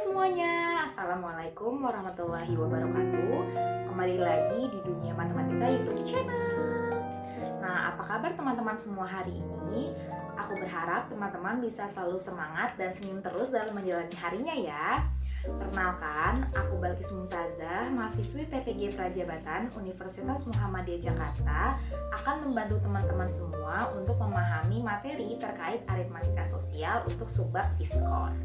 semuanya, Assalamualaikum warahmatullahi wabarakatuh. Kembali lagi di Dunia Matematika YouTube channel. Nah, apa kabar teman-teman semua hari ini? Aku berharap teman-teman bisa selalu semangat dan senyum terus dalam menjalani harinya ya. Perkenalkan, aku Balkis Mumtazah, mahasiswi PPG Prajabatan Universitas Muhammadiyah Jakarta, akan membantu teman-teman semua untuk memahami materi terkait aritmatika sosial untuk subbab diskon.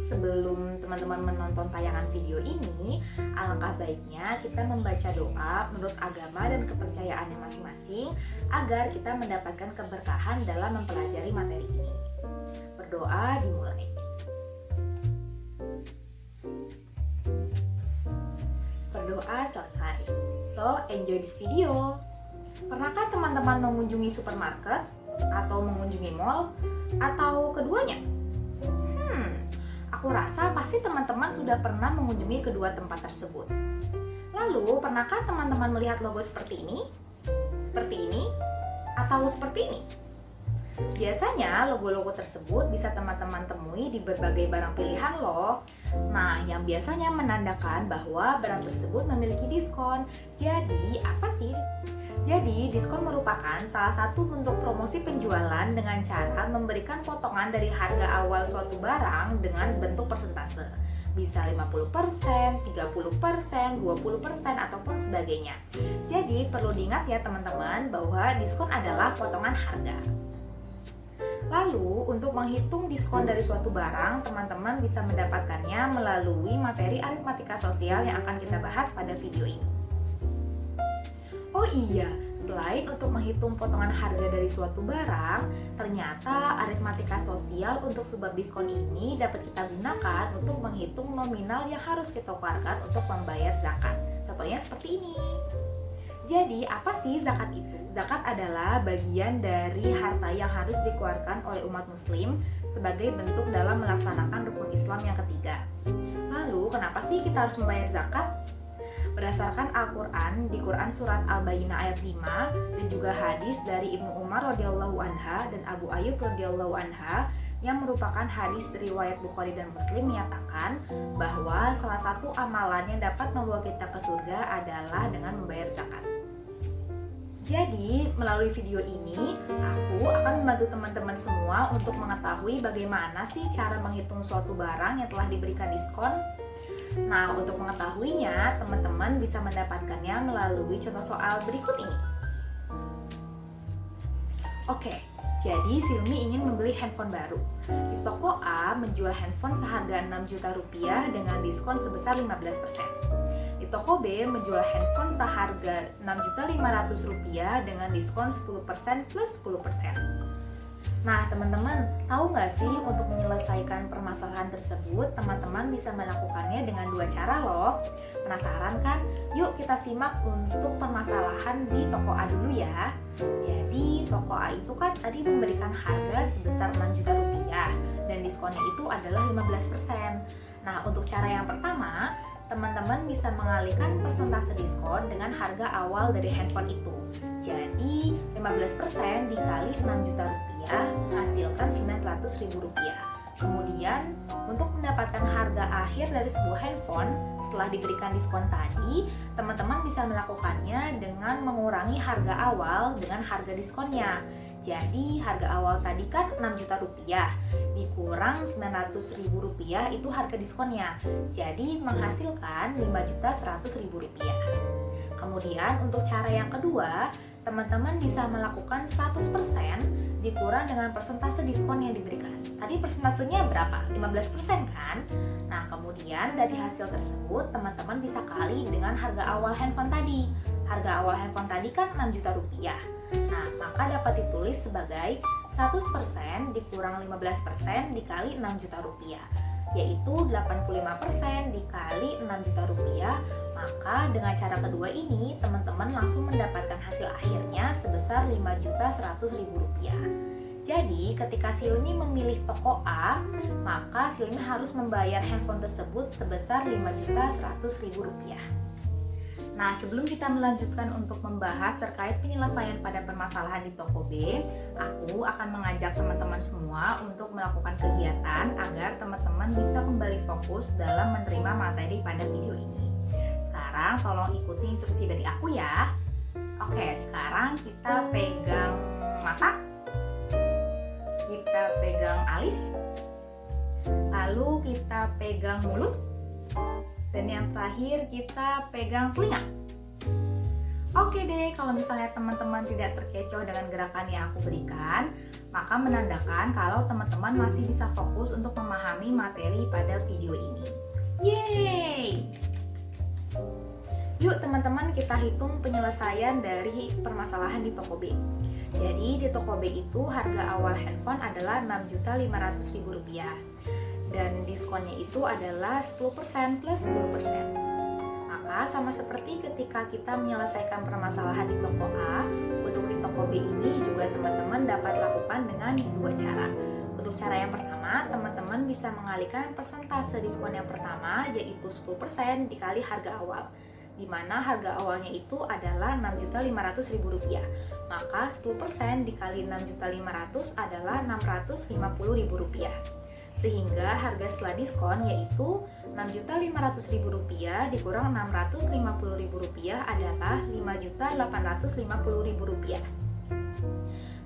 Sebelum teman-teman menonton tayangan video ini, alangkah baiknya kita membaca doa menurut agama dan kepercayaannya masing-masing agar kita mendapatkan keberkahan dalam mempelajari materi ini. Berdoa dimulai. Berdoa selesai. So, enjoy this video. Pernahkah teman-teman mengunjungi supermarket atau mengunjungi mall atau keduanya? Aku rasa pasti teman-teman sudah pernah mengunjungi kedua tempat tersebut. Lalu, pernahkah teman-teman melihat logo seperti ini? Seperti ini? Atau seperti ini? Biasanya logo-logo tersebut bisa teman-teman temui di berbagai barang pilihan loh. Nah, yang biasanya menandakan bahwa barang tersebut memiliki diskon. Jadi, apa sih diskon? Jadi, diskon merupakan salah satu bentuk promosi penjualan dengan cara memberikan potongan dari harga awal suatu barang dengan bentuk persentase. Bisa 50%, 30%, 20%, ataupun sebagainya. Jadi, perlu diingat ya teman-teman bahwa diskon adalah potongan harga. Lalu, untuk menghitung diskon dari suatu barang, teman-teman bisa mendapatkannya melalui materi aritmatika sosial yang akan kita bahas pada video ini. Oh iya, selain untuk menghitung potongan harga dari suatu barang, ternyata aritmatika sosial untuk subbab diskon ini dapat kita gunakan untuk menghitung nominal yang harus kita keluarkan untuk membayar zakat. Contohnya seperti ini. Jadi, apa sih zakat itu? Zakat adalah bagian dari harta yang harus dikeluarkan oleh umat muslim sebagai bentuk dalam melaksanakan rukun Islam yang ketiga. Lalu, kenapa sih kita harus membayar zakat? Berdasarkan Al-Quran, di Quran Surat Al-Bayyinah ayat 5 dan juga hadis dari Ibnu Umar radhiyallahu anha dan Abu Ayyub radhiyallahu anha yang merupakan hadis riwayat Bukhari dan Muslim menyatakan bahwa salah satu amalan yang dapat membawa kita ke surga adalah dengan membayar zakat. Jadi, melalui video ini, aku akan membantu teman-teman semua untuk mengetahui bagaimana sih cara menghitung suatu barang yang telah diberikan diskon. Nah, untuk mengetahuinya, teman-teman bisa mendapatkannya melalui contoh soal berikut ini. Oke, jadi Silmi ingin membeli handphone baru. Di toko A menjual handphone seharga 6 juta rupiah dengan diskon sebesar 15%. Di toko B menjual handphone seharga 6.500.000 rupiah dengan diskon 10% plus 10%. Nah, teman-teman, tahu nggak sih untuk menyelesaikan permasalahan tersebut, teman-teman bisa melakukannya dengan dua cara loh. Penasaran kan? Yuk kita simak untuk permasalahan di toko A dulu ya. Jadi, toko A itu kan tadi memberikan harga sebesar 6 juta rupiah dan diskonnya itu adalah 15%. Nah, untuk cara yang pertama, teman-teman bisa mengalihkan persentase diskon dengan harga awal dari handphone itu. Jadi, 15% dikali 6 juta rupiah menghasilkan 900.000 rupiah. Kemudian, untuk mendapatkan harga akhir dari sebuah handphone setelah diberikan diskon tadi, teman-teman bisa melakukannya dengan mengurangi harga awal dengan harga diskonnya. Jadi, harga awal tadi kan 6 juta rupiah, dikurang 900.000 rupiah itu harga diskonnya. Jadi, menghasilkan 5.100.000 rupiah. Kemudian, untuk cara yang kedua, teman-teman bisa melakukan 100% dikurang dengan persentase diskon yang diberikan. Tadi persentasenya berapa? 15% kan? Nah, kemudian dari hasil tersebut, teman-teman bisa kali dengan harga awal handphone tadi. Harga awal handphone tadi kan 6 juta rupiah. Nah, maka dapat ditulis sebagai 100% dikurang 15% dikali 6 juta rupiah, yaitu 85% dikali 6 juta rupiah. Maka dengan cara kedua ini, teman-teman langsung mendapatkan hasil akhirnya sebesar 5.100.000 rupiah. Jadi, ketika Silmi memilih toko A, maka Silmi harus membayar handphone tersebut sebesar 5.100.000 rupiah. Nah, sebelum kita melanjutkan untuk membahas terkait penyelesaian pada permasalahan di toko B, aku akan mengajak teman-teman semua untuk melakukan kegiatan agar teman-teman bisa kembali fokus dalam menerima materi pada video ini. Sekarang tolong ikuti instruksi dari aku ya. Oke, sekarang kita pegang mata, kita pegang alis, lalu kita pegang mulut, dan yang terakhir kita pegang telinga. Oke deh, kalau misalnya teman-teman tidak terkecoh dengan gerakan yang aku berikan, maka menandakan kalau teman-teman masih bisa fokus untuk memahami materi pada video ini. Yeay! Yuk teman-teman, kita hitung penyelesaian dari permasalahan di toko B. Jadi di toko B itu harga awal handphone adalah Rp6.500.000 dan diskonnya itu adalah 10% plus 10%. Maka sama seperti ketika kita menyelesaikan permasalahan di toko A, untuk di toko B ini juga teman-teman dapat lakukan dengan dua cara. Untuk cara yang pertama, teman-teman bisa mengalihkan persentase diskon yang pertama, yaitu 10% dikali harga awal, di mana harga awalnya itu adalah Rp6.500.000. Maka 10% dikali Rp6.500.000 adalah Rp650.000. Sehingga harga setelah diskon yaitu Rp6.500.000 dikurang Rp650.000 adalah Rp5.850.000.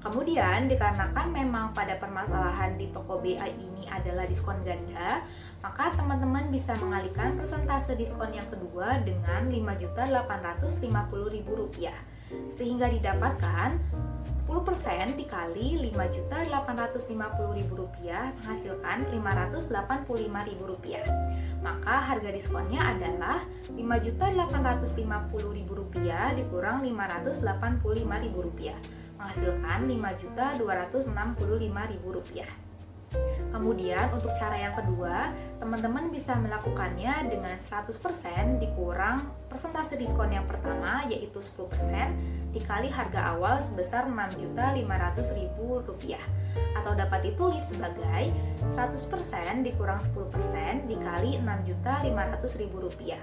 Kemudian dikarenakan memang pada permasalahan di toko BA ini adalah diskon ganda, maka teman-teman bisa mengalihkan persentase diskon yang kedua dengan Rp5.850.000, sehingga didapatkan 10% dikali Rp5.850.000 menghasilkan Rp585.000. Maka harga diskonnya adalah Rp5.850.000 dikurang Rp585.000 menghasilkan Rp5.265.000. Kemudian untuk cara yang kedua, teman-teman bisa melakukannya dengan 100% dikurang persentase diskon yang pertama yaitu 10% dikali harga awal sebesar Rp6.500.000, atau dapat ditulis sebagai 100% dikurang 10% dikali Rp6.500.000.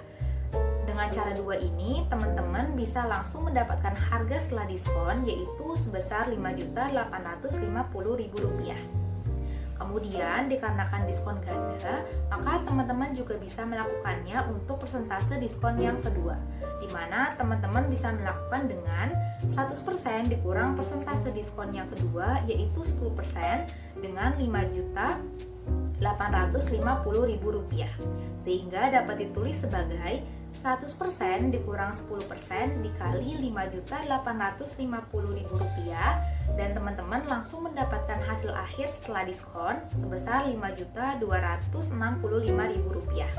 Dengan cara dua ini, teman-teman bisa langsung mendapatkan harga setelah diskon yaitu sebesar Rp5.850.000. Kemudian dikarenakan diskon ganda, maka teman-teman juga bisa melakukannya untuk persentase diskon yang kedua, di mana teman-teman bisa melakukan dengan 100% dikurang persentase diskon yang kedua yaitu 10% dengan Rp5.850.000, sehingga dapat ditulis sebagai 100% dikurang 10% dikali Rp5.850.000, dan teman-teman langsung mendapatkan hasil akhir setelah diskon sebesar Rp5.265.000.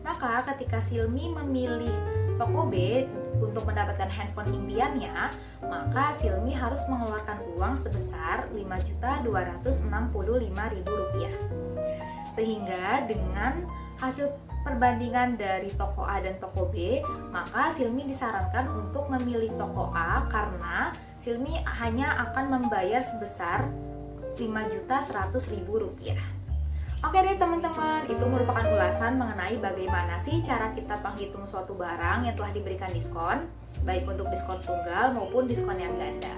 Maka ketika Silmi memilih toko B untuk mendapatkan handphone impiannya, maka Silmi harus mengeluarkan uang sebesar Rp5.265.000. Sehingga dengan hasil perbandingan dari toko A dan toko B, maka Silmi disarankan untuk memilih toko A karena Silmi hanya akan membayar sebesar Rp5.100.000. Oke deh teman-teman, itu merupakan ulasan mengenai bagaimana sih cara kita menghitung suatu barang yang telah diberikan diskon, baik untuk diskon tunggal maupun diskon yang ganda.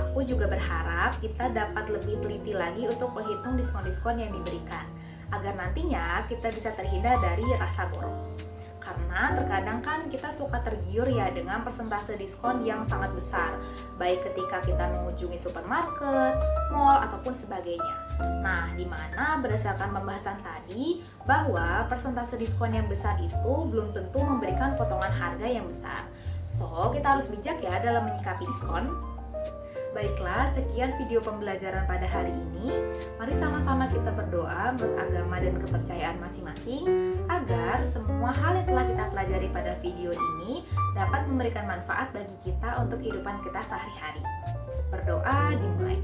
Aku juga berharap kita dapat lebih teliti lagi untuk menghitung diskon-diskon yang diberikan, agar nantinya kita bisa terhindar dari rasa boros. Karena terkadang kan kita suka tergiur ya dengan persentase diskon yang sangat besar, baik ketika kita mengunjungi supermarket, mall, ataupun sebagainya. Nah, di mana berdasarkan pembahasan tadi bahwa persentase diskon yang besar itu belum tentu memberikan potongan harga yang besar. So, kita harus bijak ya dalam menyikapi diskon. Baiklah, sekian video pembelajaran pada hari ini. Mari sama-sama kita berdoa menurut agama dan kepercayaan masing-masing agar semua hal yang telah kita pelajari pada video ini dapat memberikan manfaat bagi kita untuk kehidupan kita sehari-hari. Berdoa dimulai.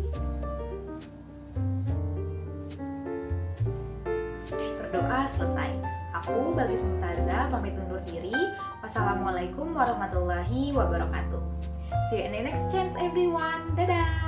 Berdoa selesai. Aku, Balkis Mumtazah, pamit undur diri. Wassalamualaikum warahmatullahi wabarakatuh. See you in the next chance everyone. Dadah!